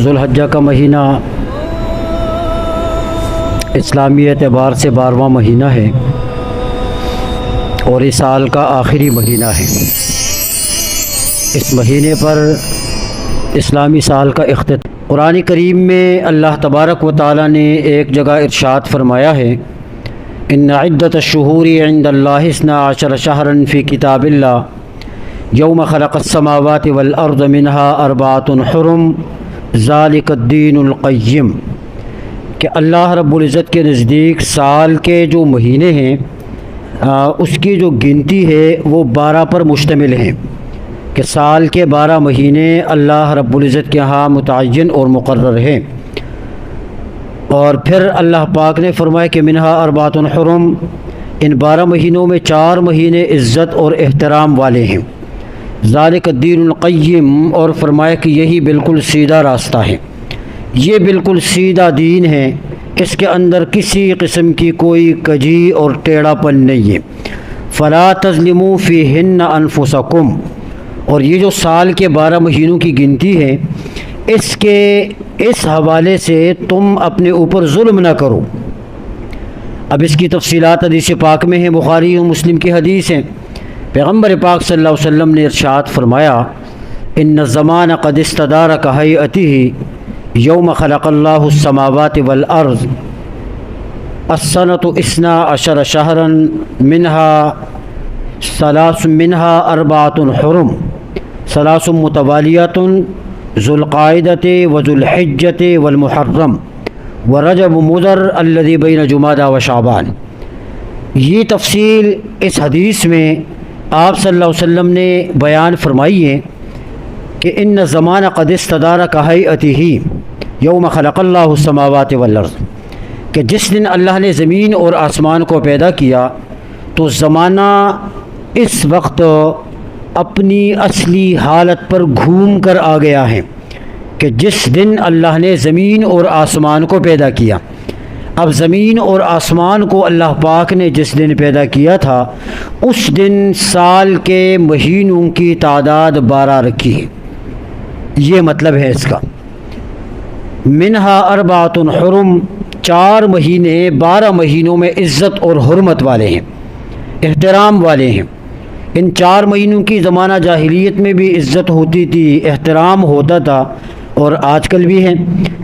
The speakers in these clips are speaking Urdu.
ذوالحجہ کا مہینہ اسلامی اعتبار سے 12واں مہینہ ہے اور اس سال کا آخری مہینہ ہے۔ اس مہینے پر اسلامی سال کا اختتام قرآن کریم میں اللہ تبارک و تعالی نے ایک جگہ ارشاد فرمایا ہے، ان عدۃ الشہور عند اللہ 12 شہرا فی کتاب اللہ یوم خلق السماوات والارض منها 4 حرم ذالک الدین القیم، کہ اللہ رب العزت کے نزدیک سال کے جو مہینے ہیں اس کی جو گنتی ہے وہ 12 پر مشتمل ہیں، کہ سال کے 12 مہینے اللہ رب العزت کے ہاں متعین اور مقرر ہیں۔ اور پھر اللہ پاک نے فرمایا کہ منہا 4 حرم، ان 12 مہینوں میں 4 مہینے عزت اور احترام والے ہیں، ذالک الدین القیم، اور فرمایا کہ یہی بالکل سیدھا راستہ ہے، یہ بالکل سیدھا دین ہے، اس کے اندر کسی قسم کی کوئی کجی اور ٹیڑھا پن نہیں ہے۔ فلا تظلموا فیہن انفسکم، اور یہ جو سال کے 12 مہینوں کی گنتی ہے اس حوالے سے تم اپنے اوپر ظلم نہ کرو۔ اب اس کی تفصیلات حدیث پاک میں ہیں، بخاری و مسلم کی حدیث ہیں۔ پیغمبر پاک صلی اللہ علیہ وسلم نے ارشاد فرمایا، ان الزمان قد استدار کہیئتہ یوم خلق اللہ السماوات والارض السنۃ 12 شہرا منها 4 حرم 3 متوالیات ذو القعدۃ وذو الحجۃ والمحرم ورجب مضر الذی بین جمادی و شعبان۔ یہ تفصیل اس حدیث میں آپ صلی اللہ علیہ وسلم نے بیان فرمائی ہے کہ ان الزمان قد استدار کہیئتہ یوم خلق اللہ السماوات والارض، کہ جس دن اللہ نے زمین اور آسمان کو پیدا کیا تو زمانہ اس وقت اپنی اصلی حالت پر گھوم کر آ گیا ہے، کہ جس دن اللہ نے زمین اور آسمان کو پیدا کیا۔ اب زمین اور آسمان کو اللہ پاک نے جس دن پیدا کیا تھا اس دن سال کے مہینوں کی تعداد 12 رکھی ہے، یہ مطلب ہے اس کا۔ منہا 4 حرم، 4 مہینے 12 مہینوں میں عزت اور حرمت والے ہیں، احترام والے ہیں۔ ان 4 مہینوں کی زمانہ جاہلیت میں بھی عزت ہوتی تھی، احترام ہوتا تھا، اور آج کل بھی ہے،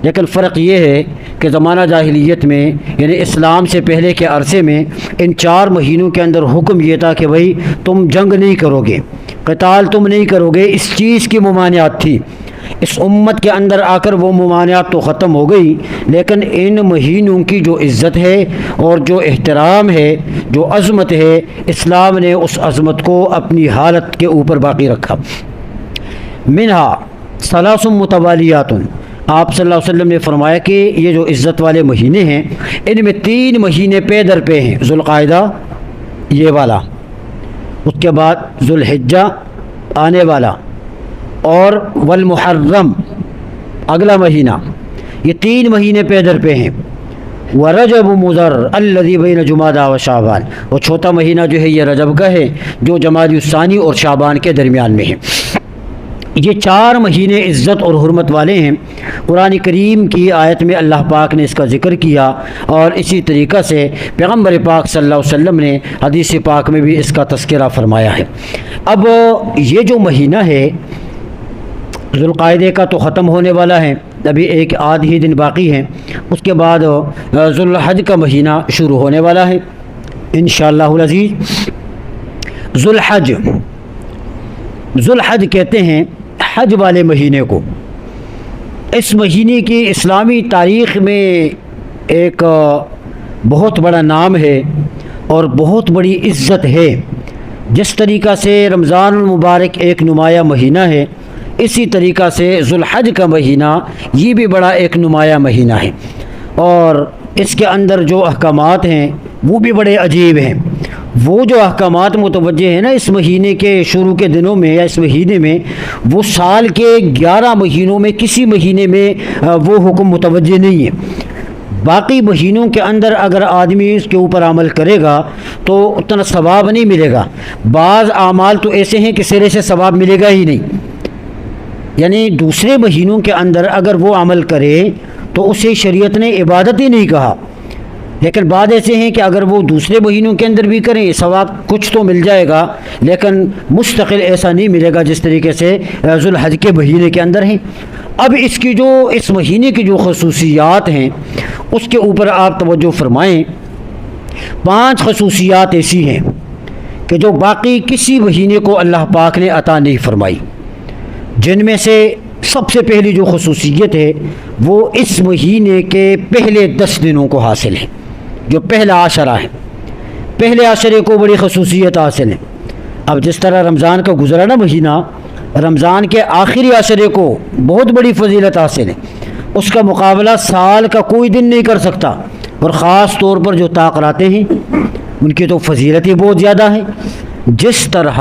لیکن فرق یہ ہے کہ زمانہ جاہلیت میں یعنی اسلام سے پہلے کے عرصے میں ان 4 مہینوں کے اندر حکم یہ تھا کہ بھائی تم جنگ نہیں کرو گے، قتال تم نہیں کرو گے، اس چیز کی ممانعت تھی۔ اس امت کے اندر آ کر وہ ممانعت تو ختم ہو گئی، لیکن ان مہینوں کی جو عزت ہے اور جو احترام ہے، جو عظمت ہے، اسلام نے اس عظمت کو اپنی حالت کے اوپر باقی رکھا۔ منہا 3 متوالیات، آپ صلی اللہ علیہ وسلم نے فرمایا کہ یہ جو عزت والے مہینے ہیں ان میں 3 مہینے پے در پہ ہیں، ذوالقعدہ یہ والا، اس کے بعد ذوالحجہ آنے والا، اور والمحرم اگلا مہینہ، یہ 3 مہینے پے در پہ ہیں۔ ورجب مضر الذی بین جمادی و شعبان، اور چھوٹا مہینہ جو ہے یہ رجب کا ہے جو جمادی الثانی اور شعبان کے درمیان میں ہے۔ یہ 4 مہینے عزت اور حرمت والے ہیں۔ قرآن کریم کی آیت میں اللہ پاک نے اس کا ذکر کیا، اور اسی طریقہ سے پیغمبر پاک صلی اللہ علیہ وسلم نے حدیث پاک میں بھی اس کا تذکرہ فرمایا ہے۔ اب یہ جو مہینہ ہے ذوالقعدہ کا تو ختم ہونے والا ہے، ابھی ایک آدھ ہی دن باقی ہیں، اس کے بعد ذوالحج کا مہینہ شروع ہونے والا ہے انشاءاللہ العزیز۔ ذوالحج کہتے ہیں حج والے مہینے کو۔ اس مہینے کی اسلامی تاریخ میں ایک بہت بڑا نام ہے اور بہت بڑی عزت ہے۔ جس طریقہ سے رمضان المبارک ایک نمایاں مہینہ ہے، اسی طریقہ سے ذوالحج کا مہینہ یہ بھی بڑا ایک نمایاں مہینہ ہے، اور اس کے اندر جو احکامات ہیں وہ بھی بڑے عجیب ہیں۔ وہ جو احکامات متوجہ ہیں نا اس مہینے کے شروع کے دنوں میں یا اس مہینے میں، وہ سال کے 11 مہینوں میں کسی مہینے میں وہ حکم متوجہ نہیں ہے۔ باقی مہینوں کے اندر اگر آدمی اس کے اوپر عمل کرے گا تو اتنا ثواب نہیں ملے گا۔ بعض اعمال تو ایسے ہیں کہ سرے سے ثواب ملے گا ہی نہیں، یعنی دوسرے مہینوں کے اندر اگر وہ عمل کرے تو اسے شریعت نے عبادت ہی نہیں کہا، لیکن بعد ایسے ہیں کہ اگر وہ دوسرے مہینوں کے اندر بھی کریں ثواب کچھ تو مل جائے گا، لیکن مستقل ایسا نہیں ملے گا جس طریقے سے ذوالحج کے مہینے کے اندر ہیں۔ اب اس مہینے کی جو خصوصیات ہیں اس کے اوپر آپ توجہ فرمائیں۔ 5 خصوصیات ایسی ہیں کہ جو باقی کسی مہینے کو اللہ پاک نے عطا نہیں فرمائی، جن میں سے سب سے پہلی جو خصوصیت ہے وہ اس مہینے کے پہلے 10 دنوں کو حاصل ہے، جو پہلا عشرہ ہے۔ پہلے عشرے کو بڑی خصوصیت حاصل ہے۔ اب جس طرح رمضان کا گزرا نا مہینہ، رمضان کے آخری عشرے کو بہت بڑی فضیلت حاصل ہے، اس کا مقابلہ سال کا کوئی دن نہیں کر سکتا، اور خاص طور پر جو طاق راتیں ہیں ان کی تو فضیلت ہی بہت زیادہ ہے۔ جس طرح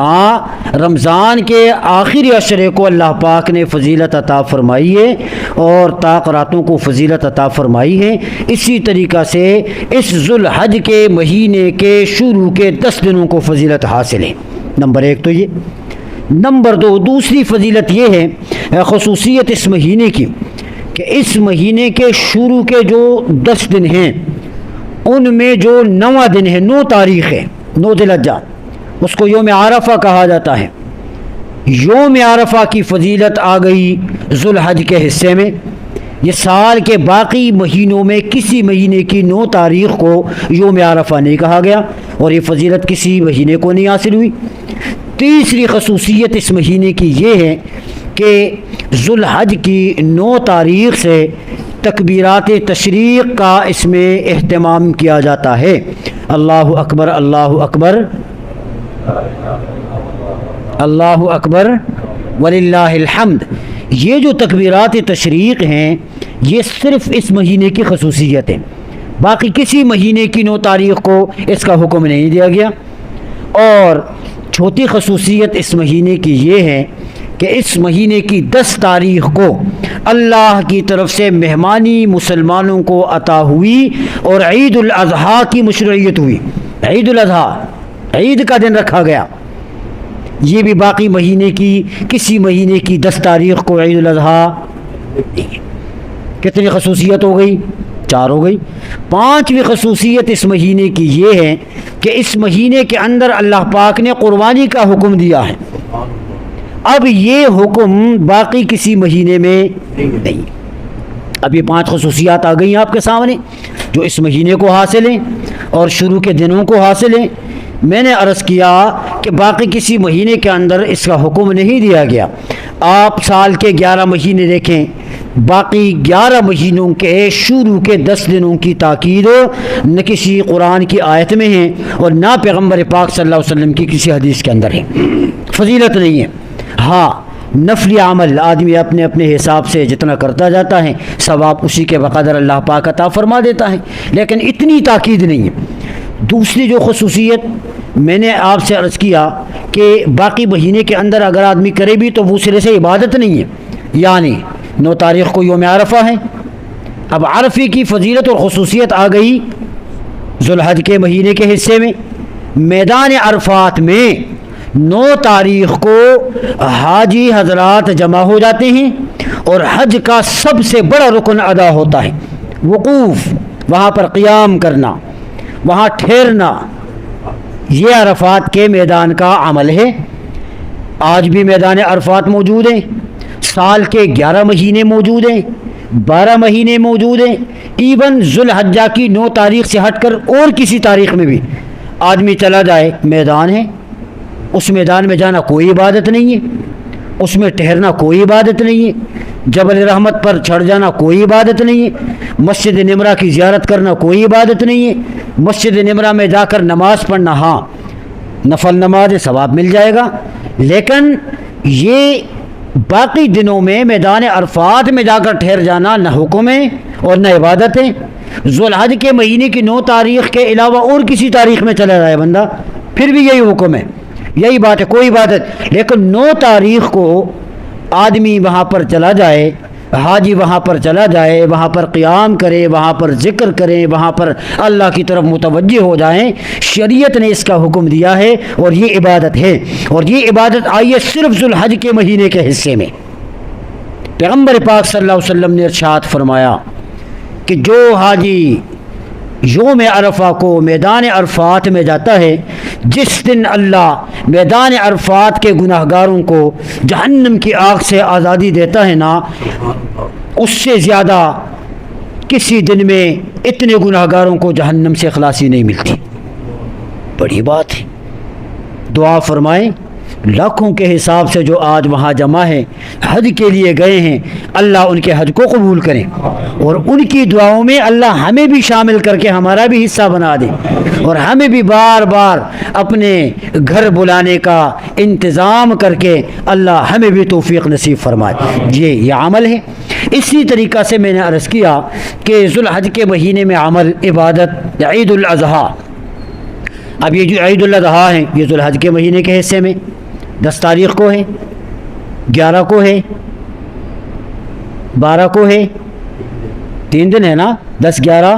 رمضان کے آخری عشرے کو اللہ پاک نے فضیلت عطا فرمائی ہے اور طاق راتوں کو فضیلت عطا فرمائی ہے، اسی طریقہ سے اس ذوالحج کے مہینے کے شروع کے 10 دنوں کو فضیلت حاصل ہے۔ نمبر 1 تو یہ۔ نمبر 2 دوسری فضیلت یہ ہے، خصوصیت اس مہینے کی، کہ اس مہینے کے شروع کے جو 10 دن ہیں ان میں جو 9واں دن ہے، 9 تاریخ ہے، 9 ذی الحجہ، اس کو یوم عرفہ کہا جاتا ہے۔ یوم عرفہ کی فضیلت آ گئی ذوالحج کے حصے میں۔ یہ سال کے باقی مہینوں میں کسی مہینے کی 9 تاریخ کو یوم عرفہ نہیں کہا گیا، اور یہ فضیلت کسی مہینے کو نہیں حاصل ہوئی۔ تیسری خصوصیت اس مہینے کی یہ ہے کہ ذوالحج کی 9 تاریخ سے تکبیرات تشریق کا اس میں اہتمام کیا جاتا ہے۔ اللہ اکبر، اللہ اکبر، اللہ اکبر وللہ الحمد۔ یہ جو تکبیرات تشریق ہیں یہ صرف اس مہینے کی خصوصیت ہے، باقی کسی مہینے کی 9 تاریخ کو اس کا حکم نہیں دیا گیا۔ اور چوتھی خصوصیت اس مہینے کی یہ ہے کہ اس مہینے کی 10 تاریخ کو اللہ کی طرف سے مہمانی مسلمانوں کو عطا ہوئی اور عید الاضحیٰ کی مشروعیت ہوئی۔ عید الاضحیٰ، عید کا دن رکھا گیا، یہ بھی باقی مہینے کی کسی مہینے کی 10 تاریخ کو عید الاضحیٰ نہیں ہے۔ کتنی خصوصیت ہو گئی؟ 4 ہو گئی۔ 5ویں خصوصیت اس مہینے کی یہ ہے کہ اس مہینے کے اندر اللہ پاک نے قربانی کا حکم دیا ہے۔ اب یہ حکم باقی کسی مہینے میں نہیں۔ اب یہ 5 خصوصیات آ گئی آپ کے سامنے جو اس مہینے کو حاصل ہیں اور شروع کے دنوں کو حاصل ہیں۔ میں نے عرض کیا کہ باقی کسی مہینے کے اندر اس کا حکم نہیں دیا گیا۔ آپ سال کے 11 مہینے دیکھیں، باقی 11 مہینوں کے شروع کے 10 دنوں کی تاکید نہ کسی قرآن کی آیت میں ہے اور نہ پیغمبر پاک صلی اللہ علیہ وسلم کی کسی حدیث کے اندر ہے۔ فضیلت نہیں ہے۔ ہاں، نفلی عمل آدمی اپنے اپنے حساب سے جتنا کرتا جاتا ہے ثواب اسی کے بقدر اللہ پاک عطا فرما دیتا ہے، لیکن اتنی تاکید نہیں ہے۔ دوسری جو خصوصیت میں نے آپ سے عرض کیا کہ باقی مہینے کے اندر اگر آدمی کرے بھی تو وہ سرے سے عبادت نہیں ہے، یعنی 9 تاریخ کو یوم عرفہ ہے۔ اب عرفے کی فضیلت اور خصوصیت آ گئی ذوالحج کے مہینے کے حصے میں۔ میدان عرفات میں 9 تاریخ کو حاجی حضرات جمع ہو جاتے ہیں اور حج کا سب سے بڑا رکن ادا ہوتا ہے، وقوف، وہاں پر قیام کرنا، وہاں ٹھہرنا، یہ عرفات کے میدان کا عمل ہے۔ آج بھی میدان عرفات موجود ہیں، سال کے 11 مہینے موجود ہیں، 12 مہینے موجود ہیں، ایون ذوالحجہ کی 9 تاریخ سے ہٹ کر اور کسی تاریخ میں بھی آدمی چلا جائے میدان ہے۔ اس میدان میں جانا کوئی عبادت نہیں ہے، اس میں ٹھہرنا کوئی عبادت نہیں ہے، جبل رحمت پر چڑھ جانا کوئی عبادت نہیں ہے، مسجد نمرہ کی زیارت کرنا کوئی عبادت نہیں ہے، مسجد نمرہ میں جا کر نماز پڑھنا، ہاں نفل نماز ثواب مل جائے گا، لیکن یہ باقی دنوں میں میدان عرفات میں جا کر ٹھہر جانا نہ حکم ہے اور نہ عبادت ہے۔ ذوالحج کے مہینے کی 9 تاریخ کے علاوہ اور کسی تاریخ میں چلا جائے بندہ پھر بھی یہی حکم ہے، یہی بات ہے، کوئی عبادت۔ لیکن 9 تاریخ کو آدمی وہاں پر چلا جائے، حاجی وہاں پر چلا جائے، وہاں پر قیام کرے، وہاں پر ذکر کرے، وہاں پر اللہ کی طرف متوجہ ہو جائیں، شریعت نے اس کا حکم دیا ہے اور یہ عبادت ہے، اور یہ عبادت آئی ہے صرف ذوالحج کے مہینے کے حصے میں۔ پیغمبر پاک صلی اللہ علیہ وسلم نے ارشاد فرمایا کہ جو حاجی یوم عرفہ کو میدان عرفات میں جاتا ہے، جس دن اللہ میدان عرفات کے گناہ گاروں کو جہنم کی آگ سے آزادی دیتا ہے نا، اس سے زیادہ کسی دن میں اتنے گناہ گاروں کو جہنم سے خلاصی نہیں ملتی۔ بڑی بات ہے۔ دعا فرمائیں لاکھوں کے حساب سے جو آج وہاں جمع ہے، حج کے لیے گئے ہیں، اللہ ان کے حج کو قبول کریں، اور ان کی دعاؤں میں اللہ ہمیں بھی شامل کر کے ہمارا بھی حصہ بنا دے، اور ہمیں بھی بار بار اپنے گھر بلانے کا انتظام کر کے اللہ ہمیں بھی توفیق نصیب فرمائے۔ یہ عمل ہے۔ اسی طریقہ سے میں نے عرض کیا کہ ذوالحج کے مہینے میں عمل عبادت عید الاضحیٰ، اب یہ جو عید الاضحیٰ ہیں یہ ذوالحج کے مہینے کے حصے میں 10 تاریخ کو ہے، 11 کو ہے، 12 کو ہے، 3 دن ہے نا، 10 11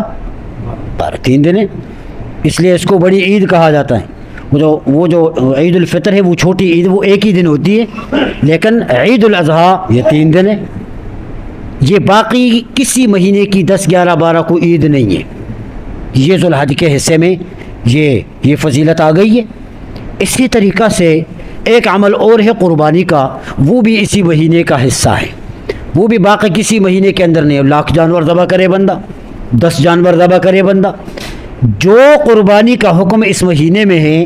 12 3 دن ہے، اس لیے اس کو بڑی عید کہا جاتا ہے۔ وہ جو عید الفطر ہے وہ چھوٹی عید، وہ ایک ہی دن ہوتی ہے، لیکن عید الاضحیٰ یہ 3 دن ہے۔ یہ باقی کسی مہینے کی 10 11 12 کو عید نہیں ہے، یہ ذوالحج کے حصے میں یہ فضیلت آ گئی ہے۔ اسی طریقہ سے ایک عمل اور ہے قربانی کا، وہ بھی اسی مہینے کا حصہ ہے، وہ بھی باقی کسی مہینے کے اندر نہیں ہے۔ 1,00,000 جانور ذبح کرے بندہ، 10 جانور ذبح کرے بندہ، جو قربانی کا حکم اس مہینے میں ہے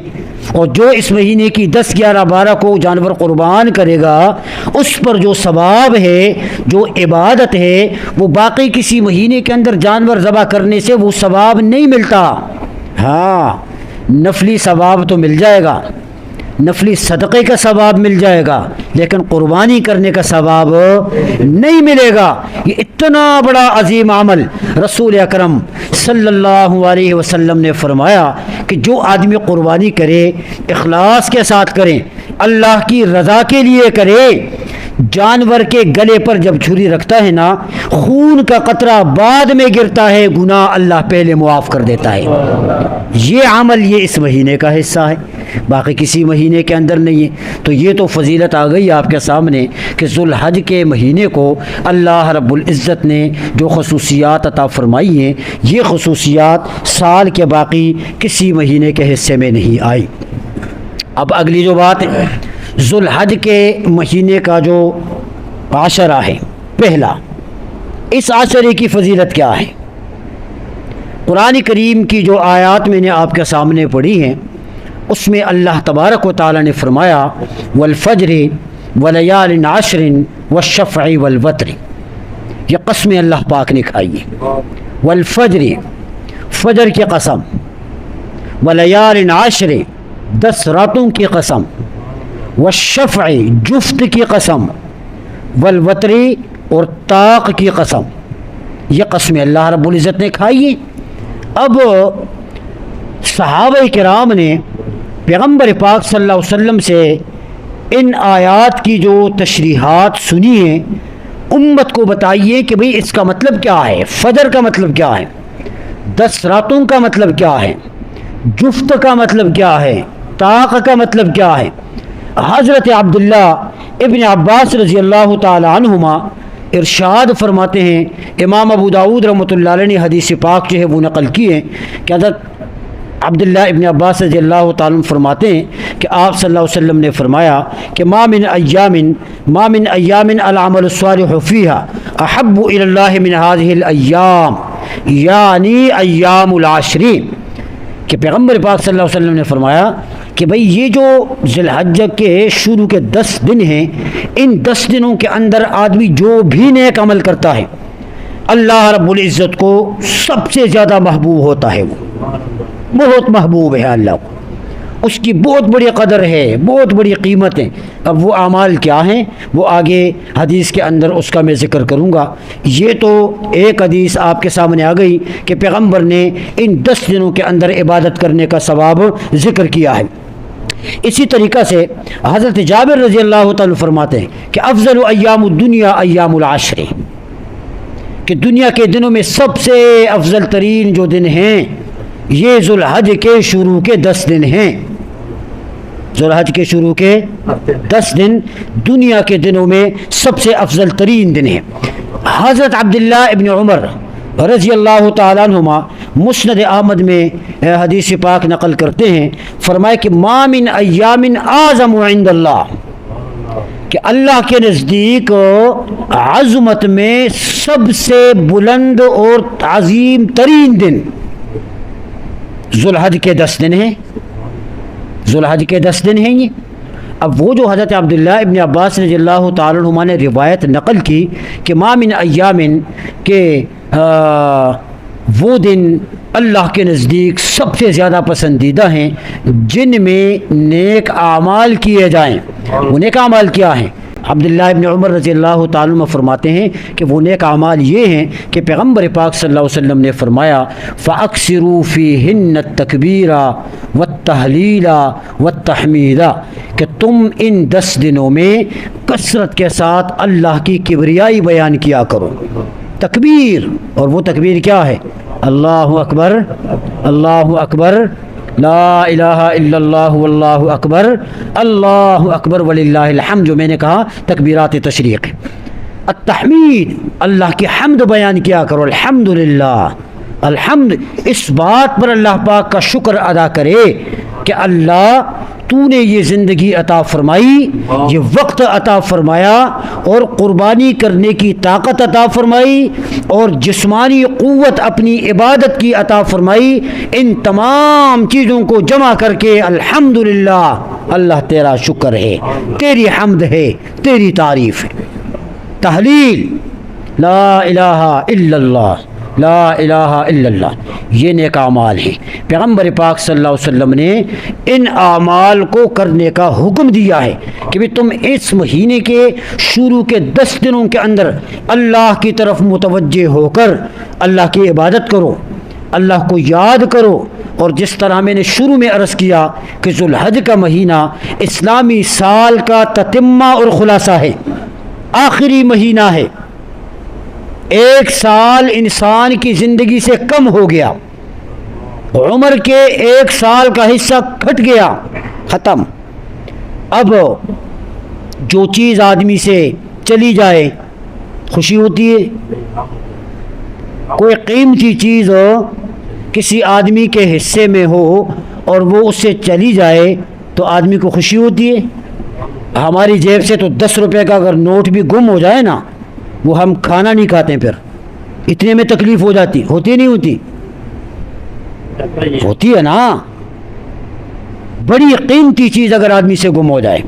اور جو اس مہینے کی 10 11 12 کو جانور قربان کرے گا، اس پر جو ثواب ہے، جو عبادت ہے، وہ باقی کسی مہینے کے اندر جانور ذبح کرنے سے وہ ثواب نہیں ملتا۔ ہاں نفلی ثواب تو مل جائے گا، نفلی صدقے کا ثواب مل جائے گا، لیکن قربانی کرنے کا ثواب نہیں ملے گا۔ یہ اتنا بڑا عظیم عمل رسول اکرم صلی اللہ علیہ وسلم نے فرمایا کہ جو آدمی قربانی کرے اخلاص کے ساتھ کریں، اللہ کی رضا کے لیے کرے، جانور کے گلے پر جب چھری رکھتا ہے نا، خون کا قطرہ بعد میں گرتا ہے، گناہ اللہ پہلے معاف کر دیتا ہے۔ یہ عمل یہ اس مہینے کا حصہ ہے، باقی کسی مہینے کے اندر نہیں ہے۔ تو یہ تو فضیلت آ گئی آپ کے سامنے کہ ذوالحج کے مہینے کو اللہ رب العزت نے جو خصوصیات عطا فرمائی ہیں، یہ خصوصیات سال کے باقی کسی مہینے کے حصے میں نہیں آئی۔ اب اگلی جو بات ہے، ذوالحج کے مہینے کا جو عشرہ ہے پہلا، اس عشرے کی فضیلت کیا ہے؟ قرآن کریم کی جو آیات میں نے آپ کے سامنے پڑھی ہیں، اس میں اللہ تبارک و تعالی نے فرمایا والفجر ولیال عشر والشفع والوتر، یہ قسمیں اللہ پاک نے کھائی ہے۔ والفجر، فجر کی قسم، ولیال عشر، 10 راتوں کی قسم، والشفع، جفت کی قسم، والوتر، اور طاق کی قسم، یہ قسمیں اللہ رب العزت نے کھائی ہیں۔ اب صحابہ کرام نے پیغمبر پاک صلی اللہ علیہ وسلم سے ان آیات کی جو تشریحات سنی ہیں، امت کو بتائیے کہ بھئی اس کا مطلب کیا ہے، فجر کا مطلب کیا ہے، 10 راتوں کا مطلب کیا ہے، جفت کا مطلب کیا ہے، طاق کا مطلب کیا ہے۔ حضرت عبداللہ ابن عباس رضی اللہ تعالی عنہما ارشاد فرماتے ہیں، امام ابو داود رحمۃ اللہ علیہ نے حدیث پاک جو ہے وہ نقل کی ہے کہ حضرت عبداللہ ابن عباس رضی اللہ تعالی عنہ فرماتے ہیں کہ آپ صلی اللہ علیہ وسلم نے فرمایا کہ ما من ایام العمل الصالح فیہا احب الی اللہ من هذه الایام، یعنی ایام العشرین، کہ پیغمبر پاک صلی اللہ علیہ وسلم نے فرمایا کہ بھئی یہ جو ذی الحجہ کے شروع کے 10 دن ہیں، ان 10 دنوں کے اندر آدمی جو بھی نیک عمل کرتا ہے، اللہ رب العزت کو سب سے زیادہ محبوب ہوتا ہے، وہ بہت محبوب ہے اللہ کو، اس کی بہت بڑی قدر ہے، بہت بڑی قیمت ہے۔ اب وہ اعمال کیا ہیں وہ آگے حدیث کے اندر اس کا میں ذکر کروں گا۔ یہ تو ایک حدیث آپ کے سامنے آ گئی کہ پیغمبر نے ان 10 دنوں کے اندر عبادت کرنے کا ثواب ذکر کیا ہے۔ اسی طریقہ سے حضرت جابر رضی اللہ تعالیٰ فرماتے ہیں کہ افضل ایام الدنیا ایام العشر، کہ دنیا کے دنوں میں سب سے افضل ترین جو دن ہیں یہ ذوالحج کے شروع کے 10 دن ہیں۔ ذوالحج کے شروع کے 10 دن دنیا کے دنوں میں سب سے افضل ترین دن ہیں۔ حضرت عبداللہ ابن عمر رضی اللہ تعالیٰ عنہما مسند احمد میں حدیث پاک نقل کرتے ہیں، فرمائے کہ ما من ایام اعظم عند اللہ، کہ اللہ کے نزدیک عظمت میں سب سے بلند اور عظیم ترین دن ذوالحج کے 10 دن ہیں، ذوالحج کے 10 دن ہیں یہ۔ اب وہ جو حضرت عبداللہ ابن عباس رضی اللہ تعالیٰ عنہما نے روایت نقل کی کہ ما من ایامن، کہ وہ دن اللہ کے نزدیک سب سے زیادہ پسندیدہ ہیں جن میں نیک اعمال کیے جائیں۔ وہ نیک اعمال کیا ہیں؟ عبداللہ ابن عمر رضی اللہ تعالیٰ عنہ فرماتے ہیں کہ وہ نیک اعمال یہ ہیں کہ پیغمبر پاک صلی اللہ علیہ وسلم نے فرمایا فَأَكْثِرُوا فِيهِنَّ التَّكْبِيرَ وَالتَّهْلِيلَ وَالتَّحْمِيدَ، کہ تم ان 10 دنوں میں کثرت کے ساتھ اللہ کی کبریائی بیان کیا کرو۔ تکبیر، اور وہ تکبیر کیا ہے؟ اللہ اکبر، اللہ اکبر، لا الہ الا اللہ واللہ اکبر، اللہ اکبر وللہ الحمد، جو میں نے کہا تکبیرات تشریق۔ التحمید، اللہ کی حمد بیان کیا کرو، الحمدللہ، الحمد، اس بات پر اللہ پاک کا شکر ادا کرے کہ اللہ تو نے یہ زندگی عطا فرمائی، یہ وقت عطا فرمایا، اور قربانی کرنے کی طاقت عطا فرمائی، اور جسمانی قوت اپنی عبادت کی عطا فرمائی۔ ان تمام چیزوں کو جمع کر کے الحمدللہ، اللہ تیرا شکر ہے، تیری حمد ہے، تیری تعریف ہے۔ تحلیل، لا الہ الا اللہ، لا الہ الا اللہ، یہ نیک اعمال ہیں۔ پیغمبر پاک صلی اللہ علیہ وسلم نے ان اعمال کو کرنے کا حکم دیا ہے کہ بھی تم اس مہینے کے شروع کے 10 دنوں کے اندر اللہ کی طرف متوجہ ہو کر اللہ کی عبادت کرو، اللہ کو یاد کرو۔ اور جس طرح میں نے شروع میں عرض کیا کہ ذوالحج کا مہینہ اسلامی سال کا تتمہ اور خلاصہ ہے، آخری مہینہ ہے۔ 1 سال انسان کی زندگی سے کم ہو گیا، عمر کے 1 سال کا حصہ کھٹ گیا، ختم۔ اب جو چیز آدمی سے چلی جائے خوشی ہوتی ہے، کوئی قیمتی چیز ہو کسی آدمی کے حصے میں ہو اور وہ اس سے چلی جائے تو آدمی کو خوشی ہوتی ہے۔ ہماری جیب سے تو 10 روپے کا اگر نوٹ بھی گم ہو جائے نا، وہ ہم کھانا نہیں کھاتے ہیں، پھر اتنے میں تکلیف ہو جاتی، ہوتی نہیں ہوتی؟ ہوتی ہے نا۔ بڑی قیمتی چیز اگر آدمی سے گم ہو جائے،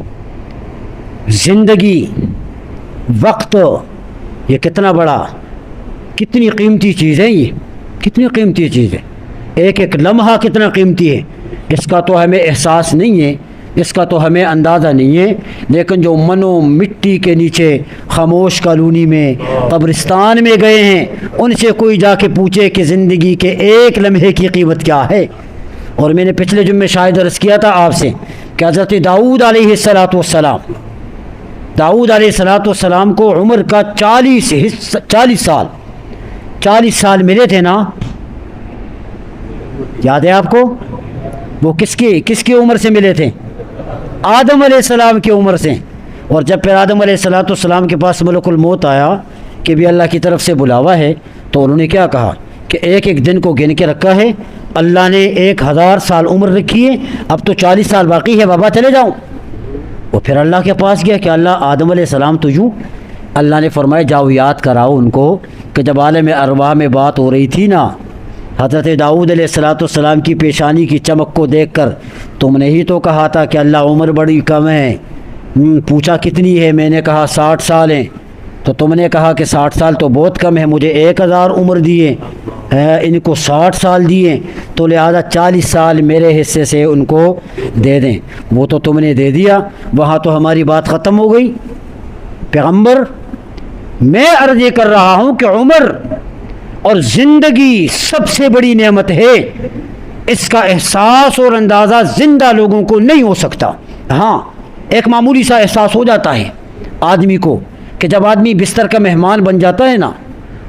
زندگی، وقت، یہ کتنا بڑا، کتنی قیمتی چیز ہے، یہ کتنی قیمتی چیز ہے۔ ایک ایک لمحہ کتنا قیمتی ہے، اس کا تو ہمیں احساس نہیں ہے، اس کا تو ہمیں اندازہ نہیں ہے، لیکن جو منو مٹی کے نیچے خاموش کالونی میں قبرستان میں گئے ہیں، ان سے کوئی جا کے پوچھے کہ زندگی کے ایک لمحے کی قیمت کیا ہے۔ اور میں نے پچھلے جمعے شاید عرض کیا تھا آپ سے کہ حضرت داؤد علیہ السلام، داؤد علیہ السلام کو عمر کا 40 سال ملے تھے نا، یاد ہے آپ کو؟ وہ کس کی عمر سے ملے تھے؟ آدم علیہ السلام کی عمر سے۔ اور جب پھر آدم علیہ السلام کے پاس ملک الموت آیا کہ بھی اللہ کی طرف سے بلاوا ہے، تو انہوں نے کیا کہا کہ ایک ایک دن کو گن کے رکھا ہے، اللہ نے 1000 سال عمر رکھی ہے، اب تو 40 سال باقی ہے، بابا چلے جاؤں۔ وہ پھر اللہ کے پاس گیا کہ اللہ، آدم علیہ السلام تو یوں، اللہ نے فرمایا جاؤ یاد کراؤ ان کو کہ جب عالم ارواح میں بات ہو رہی تھی نا، حضرت داؤد علیہ السلام کی پیشانی کی چمک کو دیکھ کر تم نے ہی تو کہا تھا کہ اللہ عمر بڑی کم ہے، پوچھا کتنی ہے، میں نے کہا 60 سال ہیں، تو تم نے کہا کہ 60 سال تو بہت کم ہے، مجھے 1000 عمر دیے، ان کو 60 سال دیے، تو لہذا 40 سال میرے حصے سے ان کو دے دیں۔ وہ تو تم نے دے دیا، وہاں تو ہماری بات ختم ہو گئی۔ پیغمبر، میں عرض یہ کر رہا ہوں کہ عمر اور زندگی سب سے بڑی نعمت ہے، اس کا احساس اور اندازہ زندہ لوگوں کو نہیں ہو سکتا۔ ہاں، ایک معمولی سا احساس ہو جاتا ہے آدمی کو کہ جب آدمی بستر کا مہمان بن جاتا ہے نا،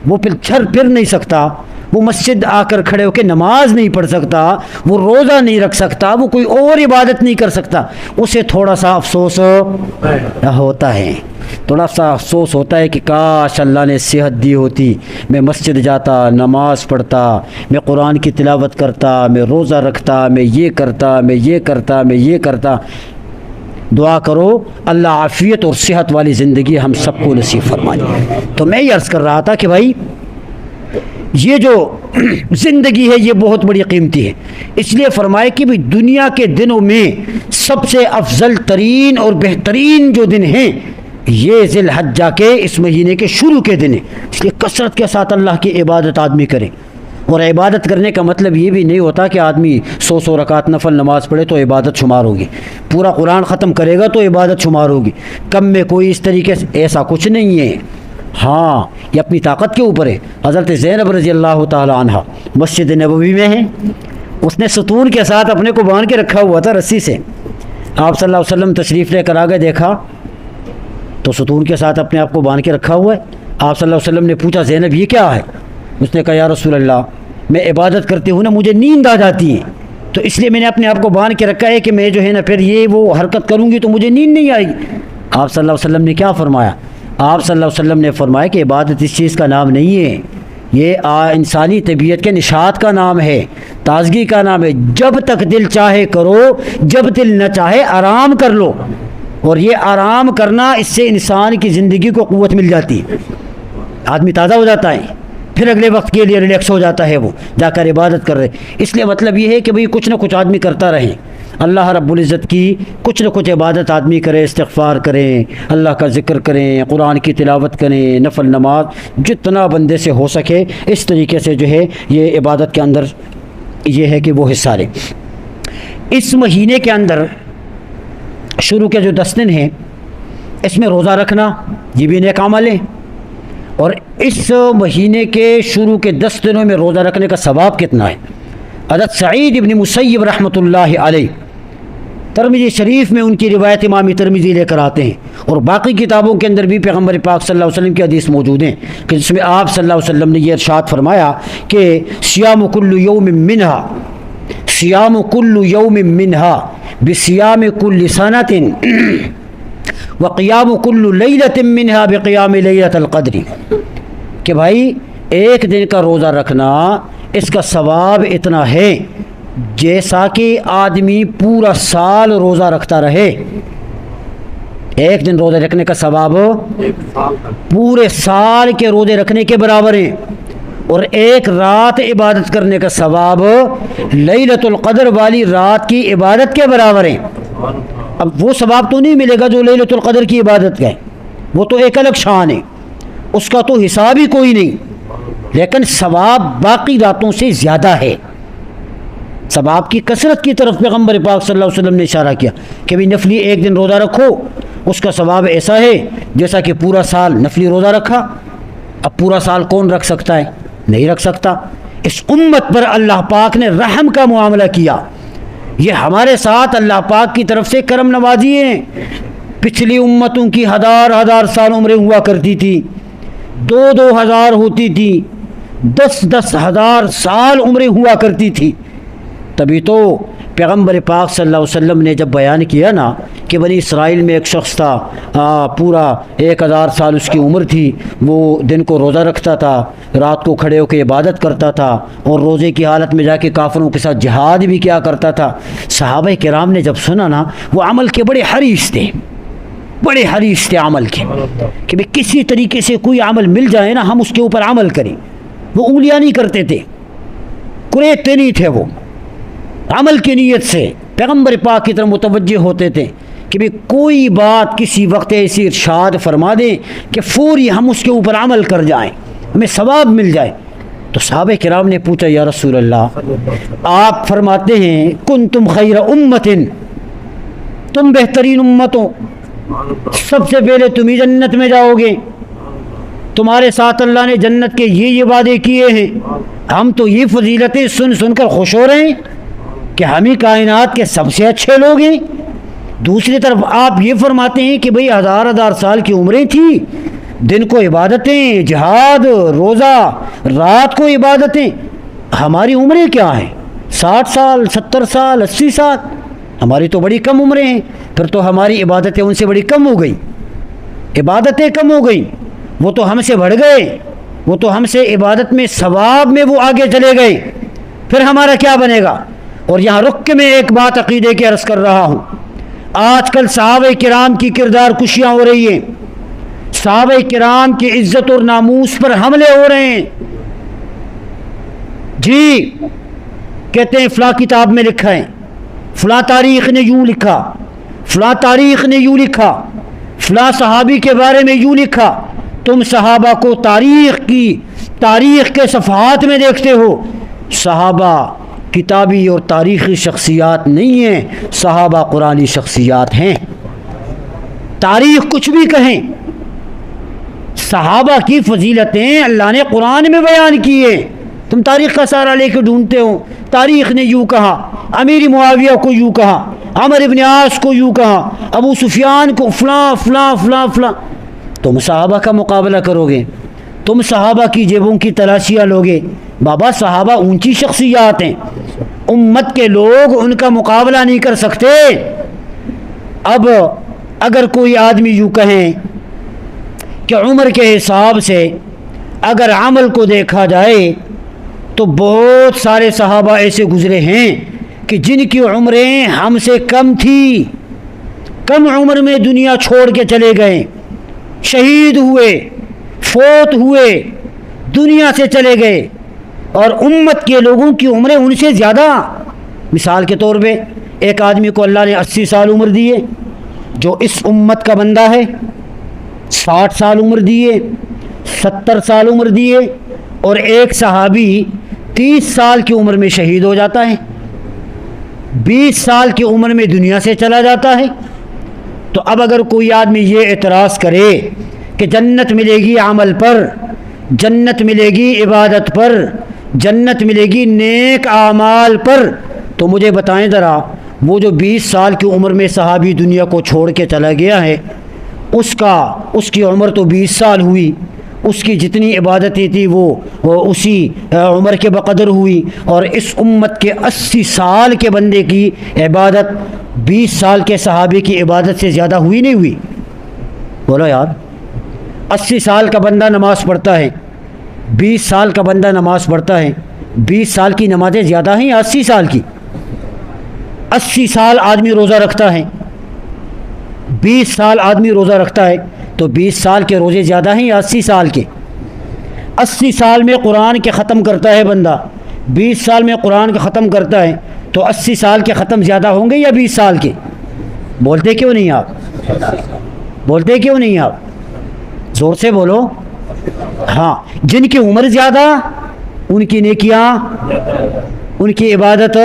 وہ پھر پھر نہیں سکتا، وہ مسجد آ کر کھڑے ہو کے نماز نہیں پڑھ سکتا، وہ روزہ نہیں رکھ سکتا، وہ کوئی اور عبادت نہیں کر سکتا، اسے تھوڑا سا افسوس ہوتا ہے، تھوڑا سا افسوس ہوتا ہے کہ کاش اللہ نے صحت دی ہوتی، میں مسجد جاتا، نماز پڑھتا، میں قرآن کی تلاوت کرتا، میں روزہ رکھتا، میں یہ کرتا، میں یہ کرتا، میں یہ کرتا۔ دعا کرو اللہ عافیت اور صحت والی زندگی ہم سب کو نصیب فرمائے۔ تو میں یہ عرض کر رہا تھا کہ بھائی یہ جو زندگی ہے یہ بہت بڑی قیمتی ہے، اس لیے فرمائے کہ بھائی دنیا کے دنوں میں سب سے افضل ترین اور بہترین جو دن ہیں یہ ذی الحجہ کے اس مہینے کے شروع کے دن ہیں، اس لیے کثرت کے ساتھ اللہ کی عبادت آدمی کرے۔ اور عبادت کرنے کا مطلب یہ بھی نہیں ہوتا کہ آدمی 100 رکعت نفل نماز پڑھے تو عبادت شمار ہوگی، پورا قرآن ختم کرے گا تو عبادت شمار ہوگی، کم میں کوئی اس طریقے سے ایسا کچھ نہیں ہے۔ ہاں یہ اپنی طاقت کے اوپر ہے۔ حضرت زینب رضی اللہ تعالی عنہ مسجد نبوی میں ہیں، اس نے ستون کے ساتھ اپنے کو باندھ کے رکھا ہوا تھا رسی سے، آپ صلی اللہ علیہ وسلم تشریف لے کر آ گئے، دیکھا تو ستون کے ساتھ اپنے آپ کو باندھ کے رکھا ہوا ہے۔ آپ صلی اللہ علیہ وسلم نے پوچھا زینب یہ کیا ہے؟ اس نے کہا یا رسول اللہ میں عبادت کرتی ہوں نا مجھے نیند آ جاتی ہے، تو اس لیے میں نے اپنے آپ کو باندھ کے رکھا ہے کہ میں جو ہے نا پھر یہ وہ حرکت کروں گی تو مجھے نیند نہیں آئے گی۔ آپ صلی اللہ علیہ وسلم نے کیا فرمایا؟ آپ صلی اللہ علیہ وسلم نے فرمایا کہ عبادت اس چیز کا نام نہیں ہے، یہ انسانی طبیعت کے نشاط کا نام ہے، تازگی کا نام ہے، جب تک دل چاہے کرو، جب دل نہ چاہے آرام کر لو، اور یہ آرام کرنا اس سے انسان کی زندگی کو قوت مل جاتی ہے، آدمی تازہ ہو جاتا ہے، پھر اگلے وقت کے لیے ریلیکس ہو جاتا ہے، وہ جا کر عبادت کر رہے۔ اس لیے مطلب یہ ہے کہ بھئی کچھ نہ کچھ آدمی کرتا رہے، اللہ رب العزت کی کچھ نہ کچھ عبادت آدمی کرے، استغفار کریں، اللہ کا ذکر کریں، قرآن کی تلاوت کریں، نفل نماز جتنا بندے سے ہو سکے اس طریقے سے جو ہے یہ عبادت کے اندر یہ ہے کہ وہ حصہ لیں۔ اس مہینے کے اندر شروع کے جو 10 دن ہیں اس میں روزہ رکھنا یہ بھی نیک عمل ہے، اور اس مہینے کے شروع کے 10 دنوں میں روزہ رکھنے کا ثواب کتنا ہے؟ حضرت سعید ابن مسیب رحمۃ اللہ علیہ ترمذی شریف میں ان کی روایت امام ترمذی لے کر آتے ہیں، اور باقی کتابوں کے اندر بھی پیغمبر پاک صلی اللہ علیہ وسلم کی حدیث موجود ہیں کہ جس میں آپ صلی اللہ علیہ وسلم نے یہ ارشاد فرمایا کہ صیام کل یوم منہا بصیام کل سنۃ وقیام کل لیلۃ منہا بقیام لیلۃ القدر، کہ بھائی ایک دن کا روزہ رکھنا اس کا ثواب اتنا ہے جیسا کہ آدمی پورا سال روزہ رکھتا رہے۔ ایک دن روزہ رکھنے کا ثواب پورے سال کے روزے رکھنے کے برابر ہیں، اور ایک رات عبادت کرنے کا ثواب لیلۃ القدر والی رات کی عبادت کے برابر ہیں۔ اب وہ ثواب تو نہیں ملے گا جو لیلۃ القدر کی عبادت کا ہے، وہ تو ایک الگ شان ہے، اس کا تو حساب ہی کوئی نہیں، لیکن ثواب باقی راتوں سے زیادہ ہے۔ ثواب کی کثرت کی طرف پیغمبر پاک صلی اللہ علیہ وسلم نے اشارہ کیا کہ بھی نفلی ایک دن روزہ رکھو، اس کا ثواب ایسا ہے جیسا کہ پورا سال نفلی روزہ رکھا۔ اب پورا سال کون رکھ سکتا ہے؟ نہیں رکھ سکتا۔ اس امت پر اللہ پاک نے رحم کا معاملہ کیا، یہ ہمارے ساتھ اللہ پاک کی طرف سے کرم نوازی ہیں۔ پچھلی امتوں کی 1000 سال عمریں ہوا کرتی تھی، 2000 ہوتی تھی، 10,000 سال عمریں ہوا کرتی تھی۔ تبھی تو پیغمبر پاک صلی اللہ علیہ وسلم نے جب بیان کیا نا کہ بنی اسرائیل میں ایک شخص تھا، پورا 1000 سال اس کی عمر تھی، وہ دن کو روزہ رکھتا تھا، رات کو کھڑے ہو کے عبادت کرتا تھا، اور روزے کی حالت میں جا کے کافروں کے ساتھ جہاد بھی کیا کرتا تھا۔ صحابہ کرام نے جب سنا نا وہ عمل کے بڑے حریص تھے، بڑے حریص تھے عمل کے، کہ بھی کسی طریقے سے کوئی عمل مل جائے نا ہم اس کے اوپر عمل کریں۔ وہ انگلیاں نہیں کرتے تھے، کریتے نہیں تھے، وہ عمل کی نیت سے پیغمبر پاک کی طرف متوجہ ہوتے تھے کہ بھی کوئی بات کسی وقت ایسی ارشاد فرما دیں کہ فوری ہم اس کے اوپر عمل کر جائیں، ہمیں ثواب مل جائے۔ تو صحابہ کرام نے پوچھا یا رسول اللہ، آپ فرماتے ہیں کنتم خیر امت، تم بہترین امتوں، سب سے پہلے تم ہی جنت میں جاؤ گے، تمہارے ساتھ اللہ نے جنت کے یہ وعدے کیے ہیں، ہم تو یہ فضیلتیں سن سن کر خوش ہو رہے ہیں کہ ہم ہی کائنات کے سب سے اچھے لوگ ہیں۔ دوسری طرف آپ یہ فرماتے ہیں کہ بھئی 1000 سال کی عمریں تھیں، دن کو عبادتیں، جہاد، روزہ، رات کو عبادتیں. ہماری عمریں کیا ہیں؟ 60 سال، 70 سال، 80 سال. ہماری تو بڑی کم عمریں ہیں. پھر تو ہماری عبادتیں ان سے بڑی کم ہو گئی. عبادتیں کم ہو گئی. وہ تو ہم سے بڑھ گئے. وہ تو ہم سے عبادت میں، ثواب میں وہ آگے چلے گئے. پھر ہمارا کیا بنے گا؟ اور یہاں رک کے میں ایک بات عقیدے کی عرض کر رہا ہوں. آج کل صحابہ کرام کی کردار کشیاں ہو رہی ہیں. صحابہ کرام کی عزت اور ناموس پر حملے ہو رہے ہیں. جی کہتے ہیں فلاں کتاب میں لکھا ہے، فلاں تاریخ نے یوں لکھا، فلاں تاریخ نے یوں لکھا، فلاں صحابی کے بارے میں یوں لکھا. تم صحابہ کو تاریخ کے صفحات میں دیکھتے ہو. صحابہ کتابی اور تاریخی شخصیات نہیں ہیں، صحابہ قرآنی شخصیات ہیں. تاریخ کچھ بھی کہیں، صحابہ کی فضیلتیں اللہ نے قرآن میں بیان کی ہیں. تم تاریخ کا سہارا لے کے ڈھونڈتے ہو. تاریخ نے یوں کہا، امیر معاویہ کو یوں کہا، عمر ابن عاص کو یوں کہا، ابو سفیان کو فلاں فلاں فلاں فلاں. تم صحابہ کا مقابلہ کرو گے؟ تم صحابہ کی جیبوں کی تلاشیاں لوگے؟ بابا صحابہ اونچی شخصیات ہیں، امت کے لوگ ان کا مقابلہ نہیں کر سکتے. اب اگر کوئی آدمی یوں کہیں کہ عمر کے حساب سے اگر عمل کو دیکھا جائے تو بہت سارے صحابہ ایسے گزرے ہیں کہ جن کی عمریں ہم سے کم تھی، کم عمر میں دنیا چھوڑ کے چلے گئے، شہید ہوئے، فوت ہوئے، دنیا سے چلے گئے. اور امت کے لوگوں کی عمریں ان سے زیادہ. مثال کے طور پہ ایک آدمی کو اللہ نے 80 سال عمر دیے جو اس امت کا بندہ ہے، 60 سال عمر دیے، 70 سال عمر دیے، اور ایک صحابی 30 سال کی عمر میں شہید ہو جاتا ہے، 20 سال کی عمر میں دنیا سے چلا جاتا ہے. تو اب اگر کوئی آدمی یہ اعتراض کرے کہ جنت ملے گی عمل پر، جنت ملے گی عبادت پر، جنت ملے گی نیک اعمال پر، تو مجھے بتائیں ذرا وہ جو 20 سال کی عمر میں صحابی دنیا کو چھوڑ کے چلا گیا ہے، اس کی عمر تو 20 سال ہوئی، اس کی جتنی عبادتیں تھی وہ اسی عمر کے بقدر ہوئی. اور اس امت کے 80 سال کے بندے کی عبادت 20 سال کے صحابی کی عبادت سے زیادہ ہوئی نہیں ہوئی؟ بولو یار. 80 سال کا بندہ نماز پڑھتا ہے، 20 سال کا بندہ نماز پڑھتا ہے، 20 سال کی نمازیں زیادہ ہیں یا 80 سال کی؟ 80 سال آدمی روزہ رکھتا ہے، 20 سال آدمی روزہ رکھتا ہے، تو 20 سال کے روزے زیادہ ہیں یا 80 سال کے؟ 80 سال میں قرآن کے ختم کرتا ہے بندہ، 20 سال میں قرآن کا ختم کرتا ہے، تو 80 سال کے ختم زیادہ ہوں گے یا 20 سال کے؟ بولتے کیوں نہیں آپ؟ بولتے کیوں نہیں آپ؟ زور سے بولو. ہاں، جن کی عمر زیادہ ان کی نیکیاں، ان کی عبادت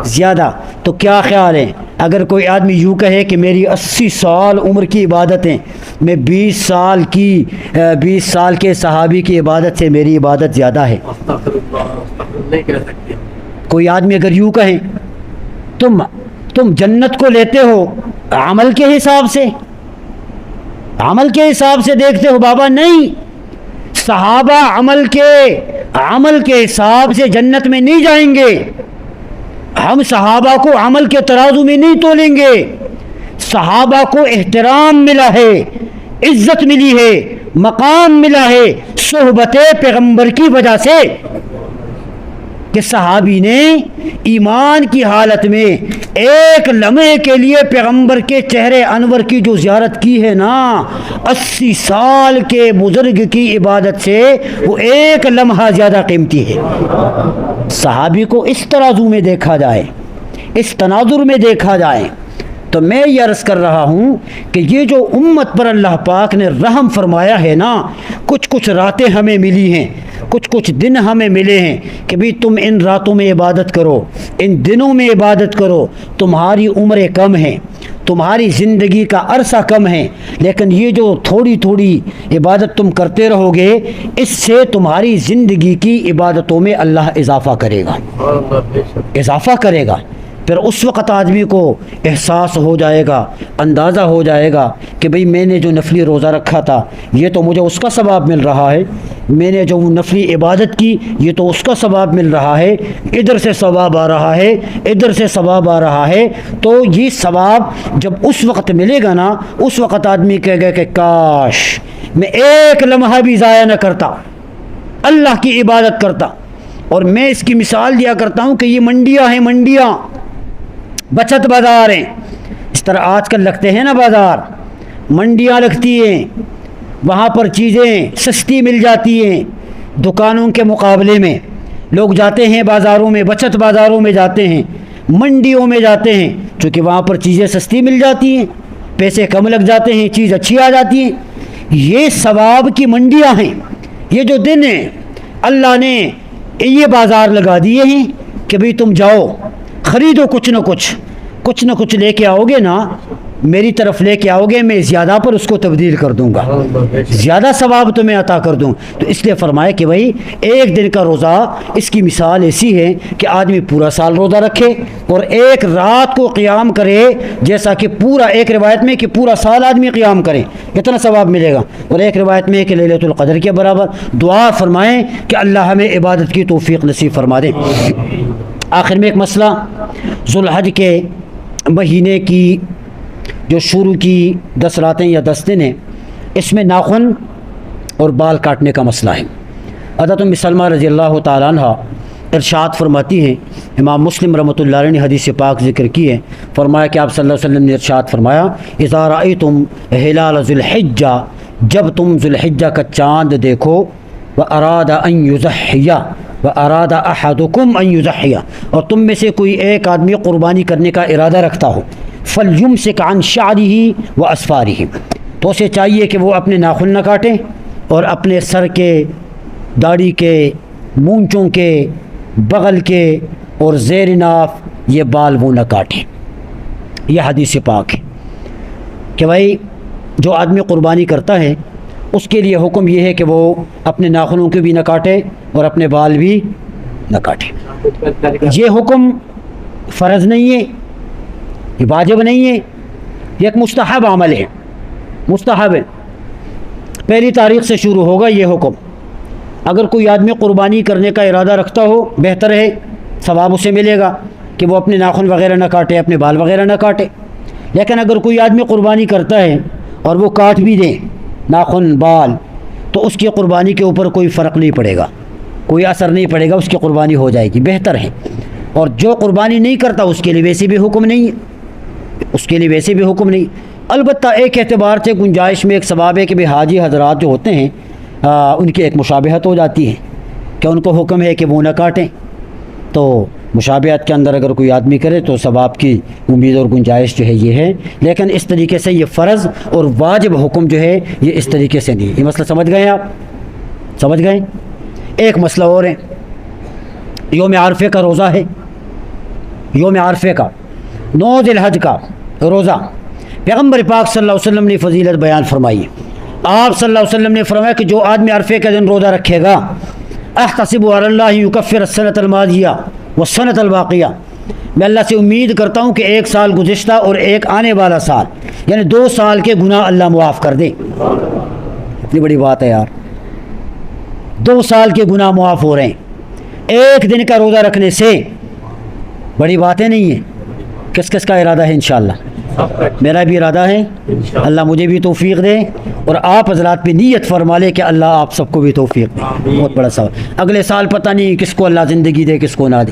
زیادہ. تو کیا خیال ہے اگر کوئی آدمی یوں کہے کہ میری 80 سال عمر کی عبادتیں، میں 20 سال کے صحابی کی عبادت سے میری عبادت زیادہ ہے؟ کوئی آدمی اگر یوں کہیں تم جنت کو لیتے ہو عمل کے حساب سے، عمل کے حساب سے دیکھتے ہو؟ بابا نہیں، صحابہ عمل کے حساب سے جنت میں نہیں جائیں گے. ہم صحابہ کو عمل کے ترازو میں نہیں تولیں گے. صحابہ کو احترام ملا ہے، عزت ملی ہے، مقام ملا ہے صحبت پیغمبر کی وجہ سے کہ صحابی نے ایمان کی حالت میں ایک لمحے کے لیے پیغمبر کے چہرے انور کی جو زیارت کی ہے نا، 80 سال کے بزرگ کی عبادت سے وہ ایک لمحہ زیادہ قیمتی ہے. صحابی کو اس ترازو میں دیکھا جائے، اس تناظر میں دیکھا جائے، تو میں یہ عرض کر رہا ہوں کہ یہ جو امت پر اللہ پاک نے رحم فرمایا ہے نا، کچھ راتیں ہمیں ملی ہیں، کچھ دن ہمیں ملے ہیں کہ بھی تم ان راتوں میں عبادت کرو، ان دنوں میں عبادت کرو. تمہاری عمریں کم ہیں، تمہاری زندگی کا عرصہ کم ہے، لیکن یہ جو تھوڑی عبادت تم کرتے رہو گے، اس سے تمہاری زندگی کی عبادتوں میں اللہ اضافہ کرے گا، اضافہ کرے گا. پھر اس وقت آدمی کو احساس ہو جائے گا، اندازہ ہو جائے گا کہ بھئی میں نے جو نفلی روزہ رکھا تھا یہ تو مجھے اس کا ثواب مل رہا ہے، میں نے جو نفلی عبادت کی یہ تو اس کا ثواب مل رہا ہے، ادھر سے ثواب آ رہا ہے، ادھر سے ثواب آ رہا ہے۔ تو یہ ثواب جب اس وقت ملے گا نا، اس وقت آدمی کہے گا کہ کاش میں ایک لمحہ بھی ضائع نہ کرتا، اللہ کی عبادت کرتا۔ اور میں اس کی مثال دیا کرتا ہوں کہ یہ منڈیاں ہیں، منڈیاں بچت بازار ہیں، اس طرح آج کل لگتے ہیں نا بازار، منڈیاں لگتی ہیں، وہاں پر چیزیں سستی مل جاتی ہیں دکانوں کے مقابلے میں۔ لوگ جاتے ہیں بازاروں میں، بچت بازاروں میں جاتے ہیں، منڈیوں میں جاتے ہیں، چونکہ وہاں پر چیزیں سستی مل جاتی ہیں، پیسے کم لگ جاتے ہیں، چیز اچھی آ جاتی ہے۔ یہ ثواب کی منڈیاں ہیں، یہ جو دن ہیں اللہ نے یہ بازار لگا دیے ہیں کہ بھئی تم جاؤ خریدو، کچھ نہ کچھ لے کے آؤ گے نا، میری طرف لے کے آؤ گے، میں زیادہ پر اس کو تبدیل کر دوں گا، زیادہ ثواب تمہیں عطا کر دوں۔ تو اس لیے فرمایا کہ بھئی ایک دن کا روزہ، اس کی مثال ایسی ہے کہ آدمی پورا سال روزہ رکھے اور ایک رات کو قیام کرے، جیسا کہ پورا، ایک روایت میں کہ پورا سال آدمی قیام کرے، کتنا ثواب ملے گا، اور ایک روایت میں کہ لیلۃ القدر کے برابر۔ دعا فرمائیں کہ اللہ ہمیں عبادت کی توفیق نصیب فرما دے۔ آخر میں ایک مسئلہ، ذوالحج کے مہینے کی جو شروع کی 10 راتیں یا 10 دن ہیں، اس میں ناخن اور بال کاٹنے کا مسئلہ ہے۔ حضرت ام سلمہ رضی اللہ تعالیٰ عنہ ارشاد فرماتی ہیں، امام مسلم رحمۃ اللہ علیہ نے حدیث پاک ذکر کی ہے، فرمایا کہ آپ صلی اللہ علیہ وسلم نے ارشاد فرمایا، اذا رأیتم ہلال ذی الحجہ، جب تم ذی الحجہ کا چاند دیکھو، واراد ان یضحی، واراد احدکم ان یضحی، اور تم میں سے کوئی ایک آدمی قربانی کرنے کا ارادہ رکھتا ہو، فلیمسک عن شعرہ واظفارہ، تو اسے چاہیے کہ وہ اپنے ناخن نہ کاٹیں اور اپنے سر کے، داڑھی کے، مونچھوں کے، بغل کے اور زیر ناف یہ بال وہ نہ کاٹیں۔ یہ حدیث پاک ہے کہ بھائی جو آدمی قربانی کرتا ہے اس کے لیے حکم یہ ہے کہ وہ اپنے ناخنوں کے بھی نہ کاٹے اور اپنے بال بھی نہ کاٹے۔ یہ حکم فرض نہیں ہے، یہ واجب نہیں ہے، یہ ایک مستحب عمل ہے، مستحب ہے، پہلی تاریخ سے شروع ہوگا یہ حکم۔ اگر کوئی آدمی قربانی کرنے کا ارادہ رکھتا ہو بہتر ہے، ثواب اسے ملے گا کہ وہ اپنے ناخن وغیرہ نہ کاٹے، اپنے بال وغیرہ نہ کاٹے۔ لیکن اگر کوئی آدمی قربانی کرتا ہے اور وہ کاٹ بھی دے ناخن، بال، تو اس کی قربانی کے اوپر کوئی فرق نہیں پڑے گا، کوئی اثر نہیں پڑے گا، اس کی قربانی ہو جائے گی، بہتر ہے۔ اور جو قربانی نہیں کرتا اس کے لیے ویسے بھی حکم نہیں ہے، اس کے لیے ویسے بھی حکم نہیں۔ البتہ ایک اعتبار سے گنجائش میں ایک ثواب ہے کہ حاجی حضرات جو ہوتے ہیں ان کی ایک مشابہت ہو جاتی ہے کہ ان کو حکم ہے کہ وہ نہ کاٹیں، تو مشابہت کے اندر اگر کوئی آدمی کرے تو ثواب کی امید اور گنجائش جو ہے یہ ہے۔ لیکن اس طریقے سے یہ فرض اور واجب حکم جو ہے یہ اس طریقے سے نہیں۔ یہ مسئلہ سمجھ گئے آپ؟ سمجھ گئے؟ ایک مسئلہ اور ہے، یوم عرفے کا روزہ ہے، یوم عرفے کا 9 ذی الحج کا روزہ پیغمبر پاک صلی اللہ علیہ وسلم نے فضیلت بیان فرمائی۔ آپ صلی اللہ علیہ وسلم نے فرمایا کہ جو آدمی عرفے کے دن روزہ رکھے گا، احتسب علی اللہ یکفر السنۃ الماضیہ والسنۃ الباقیہ، میں اللہ سے امید کرتا ہوں کہ ایک سال گزشتہ اور ایک آنے والا سال، یعنی 2 سال کے گناہ اللہ معاف کر دے۔ اتنی بڑی بات ہے یار، 2 سال کے گناہ معاف ہو رہے ہیں ایک دن کا روزہ رکھنے سے، بڑی باتیں نہیں ہیں۔ کس کس کا ارادہ ہے انشاءاللہ؟ میرا بھی ارادہ ہے، اللہ مجھے بھی توفیق دے اور آپ حضرات بھی نیت فرما لے کہ اللہ آپ سب کو بھی توفیق دے۔ بہت بڑا سوال، اگلے سال پتہ نہیں کس کو اللہ زندگی دے کس کو نہ دے۔